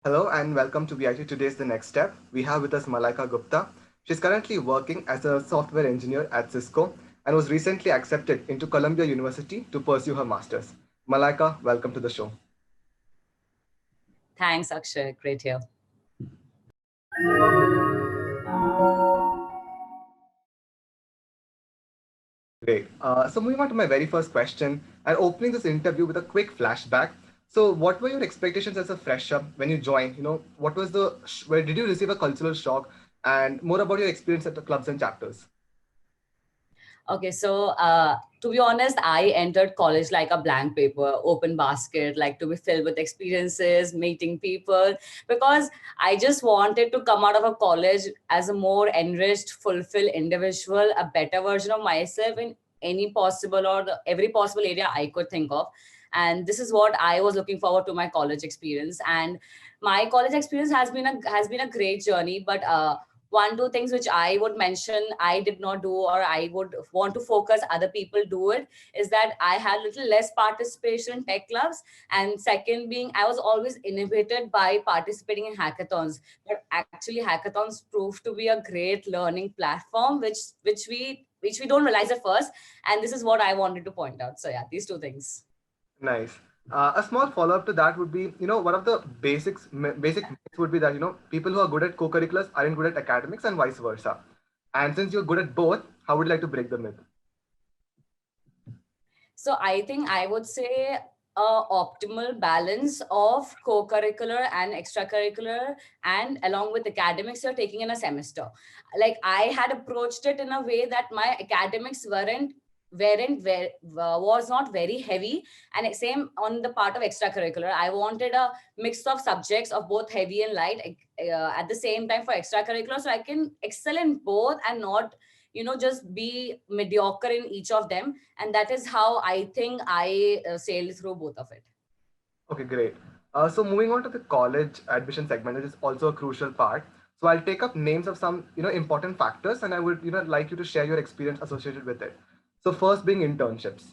Hello and welcome to VIT Today's The Next Step. We have with us Malaika Gupta. She's currently working as a software engineer at Cisco and was recently accepted into Columbia University to pursue her master's. Malaika, welcome to the show. Thanks, Akshay. Great here. Great. So moving on to my very first question and opening this interview with a quick flashback. So what were your expectations as a fresher when you joined? What was where did you receive a cultural shock and more about your experience at the clubs and chapters? Okay, so to be honest, I entered college like a blank paper, open basket, like to be filled with experiences, meeting people, because I just wanted to come out of a college as a more enriched, fulfilled individual, a better version of myself in any possible or every possible area I could think of. And this is what I was looking forward to my college experience. And my college experience has been a great journey, but one two things which I would mention I did not do or I would want to focus other people do it is that I had little less participation in tech clubs, and second being I was always inhibited by participating in hackathons. But actually hackathons proved to be a great learning platform which we don't realize at first, and this is what I wanted to point out. So yeah, these two things. Nice. A small follow-up to that would be, one of the basic myths would be that, people who are good at co-curriculars aren't good at academics and vice versa. And since you're good at both, how would you like to break the myth? So I think I would say a optimal balance of co-curricular and extracurricular and along with academics you're taking in a semester. Like I had approached it in a way that my academics weren't very, was not very heavy, and same on the part of extracurricular. I wanted a mix of subjects of both heavy and light at the same time for extracurricular, so I can excel in both and not just be mediocre in each of them, and that is how I think I sailed through both of it. Okay, great. So moving on to the college admission segment, which is also a crucial part. So I'll take up names of some, important factors, and I would, like you to share your experience associated with it. So first being internships.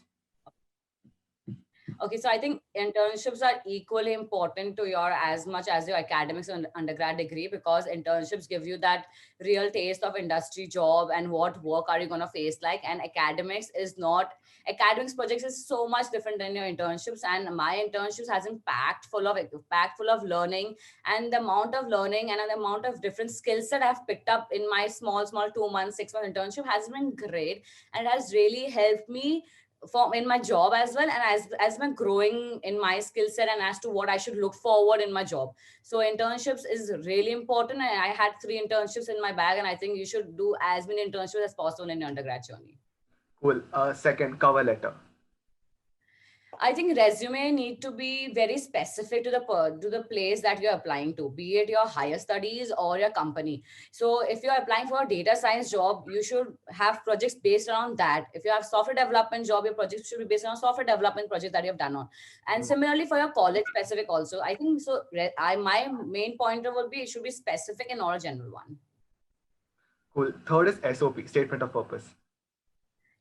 Okay, so I think internships are equally important to your as much as your academics and undergrad degree, because internships give you that real taste of industry job and what work are you going to face like. And academics is not academics projects is so much different than your internships, and my internships has been packed full of learning, and the amount of learning and the amount of different skills that I've picked up in my small 2 months 6 month internship has been great, and has really helped me for in my job as well, and as I'm growing in my skill set and as to what I should look forward in my job. So internships is really important, and I had 3 internships in my bag, and I think you should do as many internships as possible in your undergrad journey. Cool. Second, cover letter. I think resume need to be very specific to the place that you're applying to, be it your higher studies or your company. So if you're applying for a data science job, you should have projects based around that. If you have software development job, your projects should be based on software development projects that you've done on. And Mm, similarly for your college specific also, I think so. My main pointer would be it should be specific and not a general one. cool. Third is SOP, statement of purpose.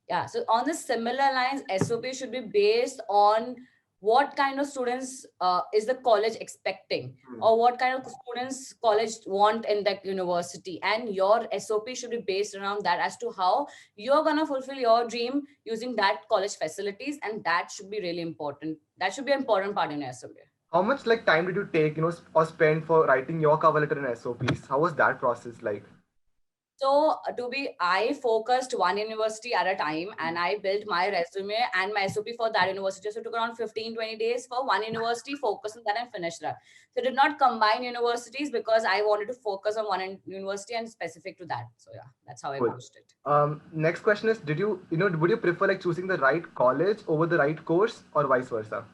Yeah, so on the similar lines, SOP should be based on what kind of students is the college expecting, Mm. or what kind of students college want in that university, and your SOP should be based around that as to how you're going to fulfill your dream using that college facilities, and that should be really important. That should be an important part in your SOP. How much like time did you take, or spend for writing your cover letter in SOPs? How was that process like? So I focused one university at a time, and I built my resume and my SOP for that university. So it took around 15-20 days for one university, focus on that and finish that. So I did not combine universities because I wanted to focus on one university and specific to that. So yeah, that's how I Cool. approached it. Next question is, would you prefer like choosing the right college over the right course or vice versa?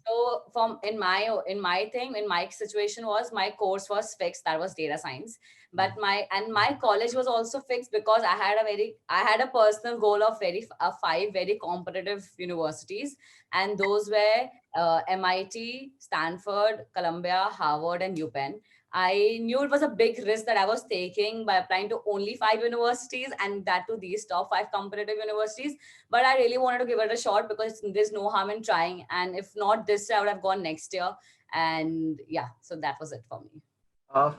So from in my situation was my course was fixed, that was data science, but my college was also fixed because I had a personal goal of 5 very competitive universities, and those were MIT, Stanford, Columbia, Harvard, and UPenn. I knew it was a big risk that I was taking by applying to only 5 universities, and that to these top 5 competitive universities, but I really wanted to give it a shot because there's no harm in trying. And if not this year, I would have gone next year. And yeah, so that was it for me.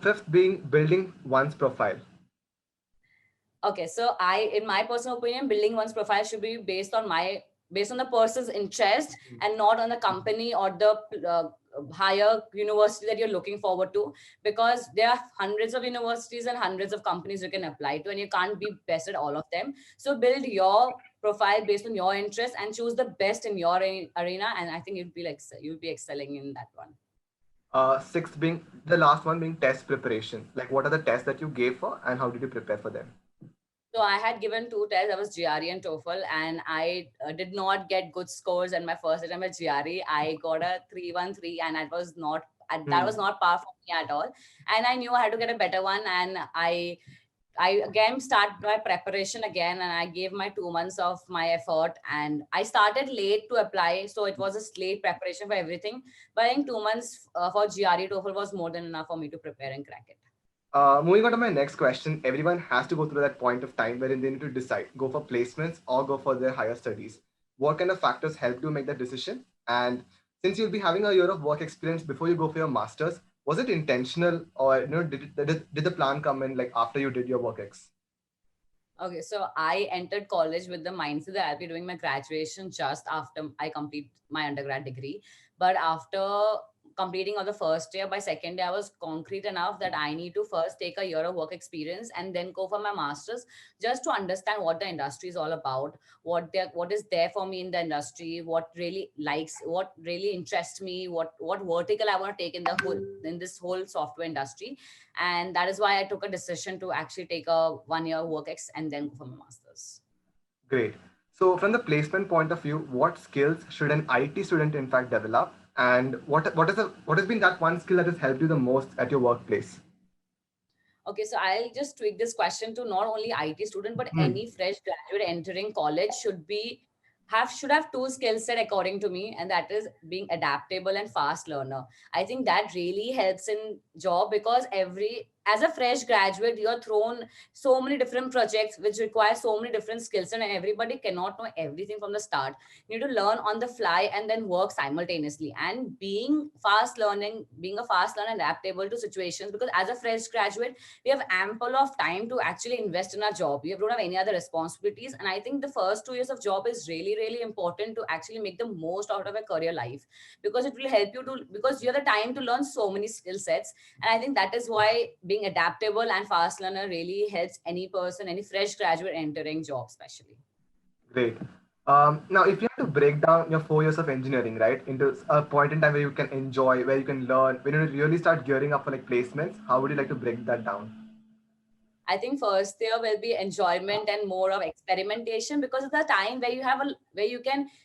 Fifth being building one's profile. Okay, so in my personal opinion, building one's profile should be based on the person's interest and not on the company or the higher university that you're looking forward to, because there are hundreds of universities and hundreds of companies you can apply to, and you can't be best at all of them. So build your profile based on your interest and choose the best in your arena, and I think you'll be excelling in that one. Sixth being the last one being test preparation. Like what are the tests that you gave for and how did you prepare for them? So I had given two tests. I was GRE and TOEFL, and I did not get good scores in my first attempt at GRE. I got a 313, and that was Hmm. not par for me at all. And I knew I had to get a better one, and I again start my preparation again, and I gave my 2 months of my effort, and I started late to apply, so it was a late preparation for everything. But I think 2 months for GRE TOEFL was more than enough for me to prepare and crack it. Moving on to my next question, everyone has to go through that point of time wherein they need to decide go for placements or go for their higher studies. What kind of factors help you make that decision? And since you'll be having a year of work experience before you go for your masters, was it intentional or did the plan come in like after you did your work ex? Okay, so I entered college with the mindset that I'll be doing my graduation just after I complete my undergrad degree. But after completing on the first year, by second year, I was concrete enough that I need to first take a year of work experience and then go for my master's, just to understand what the industry is all about, what is there for me in the industry, what really interests me, what vertical I want to take in this whole software industry. And that is why I took a decision to actually take a 1 year work ex and then go for my masters. Great. So from the placement point of view, what skills should an IT student in fact develop? And what has been that one skill that has helped you the most at your workplace? Okay, so I'll just tweak this question to not only IT student, but Hmm. any fresh graduate entering college should have two skill set according to me, and that is being adaptable and fast learner. I think that really helps in job, because every as a fresh graduate, you're thrown so many different projects which require so many different skills, and everybody cannot know everything from the start. You need to learn on the fly and then work simultaneously. And being a fast learner and adaptable to situations, because as a fresh graduate we have ample of time to actually invest in our job. We don't have any other responsibilities, and I think the first 2 years of job is really really important to actually make the most out of a career life, because it will help you to because you have the time to learn so many skill sets. And I think that is why being adaptable and fast learner really helps any person, any fresh graduate entering job especially. Great. Now, if you have to break down your 4 years of engineering, right, into a point in time where you can enjoy, where you can learn, when you really start gearing up for like placements, how would you like to break that down? I think first there will be enjoyment and more of experimentation, because it's the time where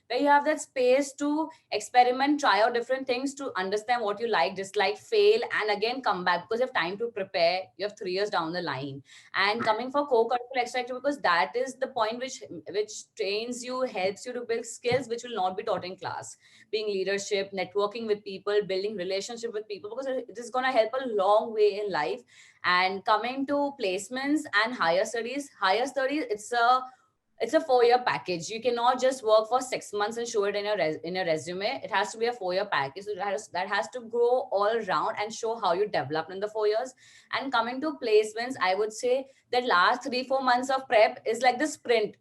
where you have that space to experiment, try out different things to understand what you like, dislike, fail, and again come back, because you have time to prepare. You have 3 years down the line. And coming for co-curricular extracurricular, because that is the point which trains you, helps you to build skills which will not be taught in class. Being leadership, networking with people, building relationship with people, because it is going to help a long way in life. And coming to placements and higher studies, it's a 4 year package. You cannot just work for 6 months and show it in in your resume. It has to be a 4 year package. So that has to grow all around and show how you developed in the 4 years. And coming to placements, I would say that last 3-4 months of prep is like the sprint,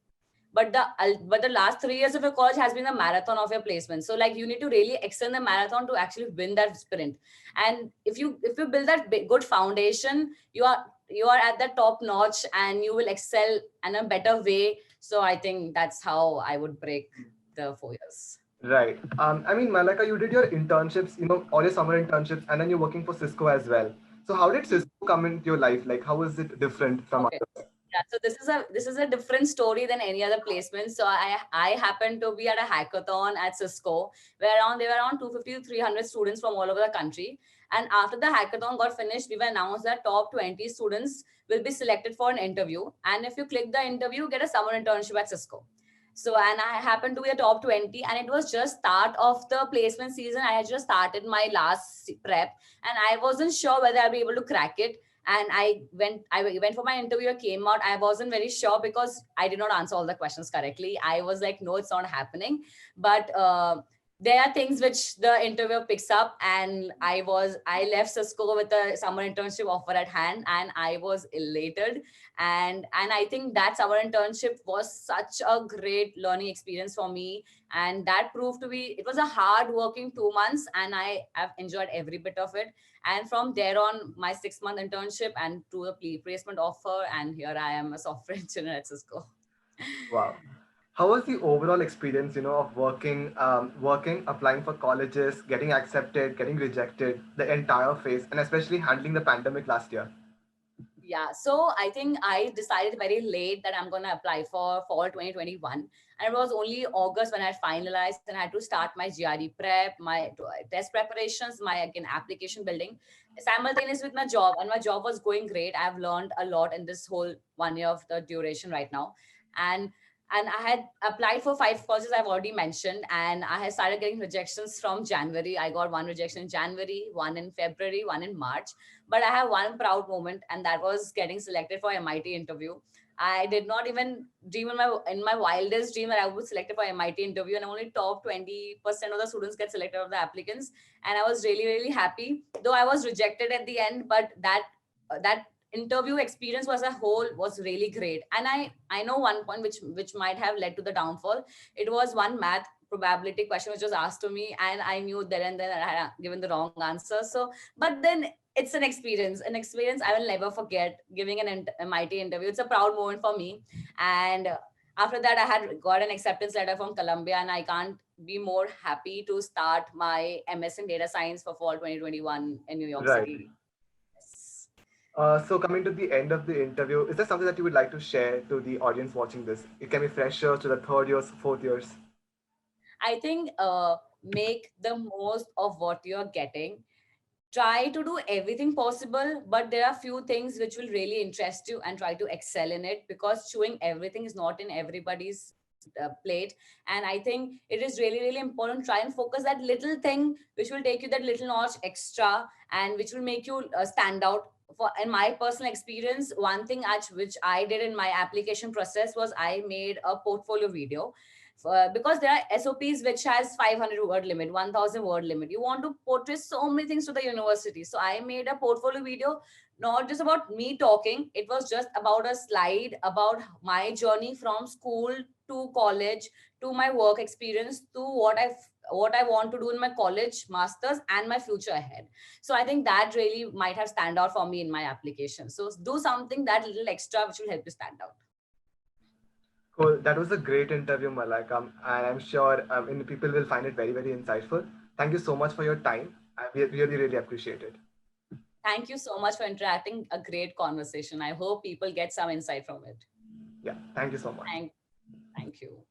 but the last 3 years of your college has been a marathon of your placement. So like you need to really extend the marathon to actually win that sprint. And if you build that good foundation, you are at the top notch, and you will excel in a better way. So I think that's how I would break the 4 years. Right. I mean, Malaka, you did your internships, all your summer internships, and then you're working for Cisco as well. So how did Cisco come into your life? Like, how is it different from Okay. others? Yeah, so this is a different story than any other placement. So I happened to be at a hackathon at Cisco, where there were around 250 to 300 students from all over the country. And after the hackathon got finished, we were announced that top 20 students will be selected for an interview. And if you click the interview, you get a summer internship at Cisco. So, and I happened to be a top 20, and it was just start of the placement season. I had just started my last prep, and I wasn't sure whether I'll be able to crack it. And I went for my interview, came out, I wasn't very sure because I did not answer all the questions correctly. I was like, no, it's not happening. But there are things which the interviewer picks up, and I left Cisco with a summer internship offer at hand, and I was elated. And I think that summer internship was such a great learning experience for me, and that proved to be, it was a hard working 2 months, and I have enjoyed every bit of it. And from there on, my 6 month internship and to a placement offer, and here I am, a software engineer at Cisco. Wow. How was the overall experience, of working, applying for colleges, getting accepted, getting rejected, the entire phase, and especially handling the pandemic last year? Yeah, so I think I decided very late that I'm going to apply for fall 2021. And it was only August when I finalized and I had to start my GRE prep, my test preparations, my again application building simultaneous with my job. And my job was going great. I've learned a lot in this whole 1 year of the duration right now. And and I had applied for 5 courses I've already mentioned, and I had started getting rejections from January. I got one rejection in January, one in February, one in March. But I have one proud moment, and that was getting selected for MIT interview. I did not even dream in my wildest dream that I would selected for MIT interview, and only top 20% of the students get selected of the applicants. And I was really, really happy, though I was rejected at the end. But that interview experience was a whole was really great. And I know one point which might have led to the downfall. It was one math probability question which was asked to me, and I knew there and then I had given the wrong answer. So but then it's an experience I will never forget, giving an MIT interview. It's a proud moment for me. And after that, I had got an acceptance letter from Columbia, and I can't be more happy to start my MS in data science for fall 2021 in New York Right. City. Yes. So coming to the end of the interview, is there something that you would like to share to the audience watching this? It can be freshers to the third years, fourth years. I think make the most of what you're getting. Try to do everything possible, but there are few things which will really interest you, and try to excel in it, because chewing everything is not in everybody's plate. And I think it is really, really important, try and focus that little thing which will take you that little notch extra, and which will make you stand out. For in my personal experience, one thing which I did in my application process was I made a portfolio video. Because there are SOPs which has 500 word limit, 1000 word limit. You want to portray so many things to the university. So I made a portfolio video, not just about me talking. It was just about a slide about my journey from school to college, to my work experience, to what I want to do in my college, masters, and my future ahead. So I think that really might have stand out for me in my application. So do something that little extra which will help you stand out. Cool. That was a great interview, Malak. And I'm sure people will find it very, very insightful. Thank you so much for your time. We really, really appreciate it. Thank you so much for interacting. A great conversation. I hope people get some insight from it. Yeah. Thank you so much. Thank, thank you.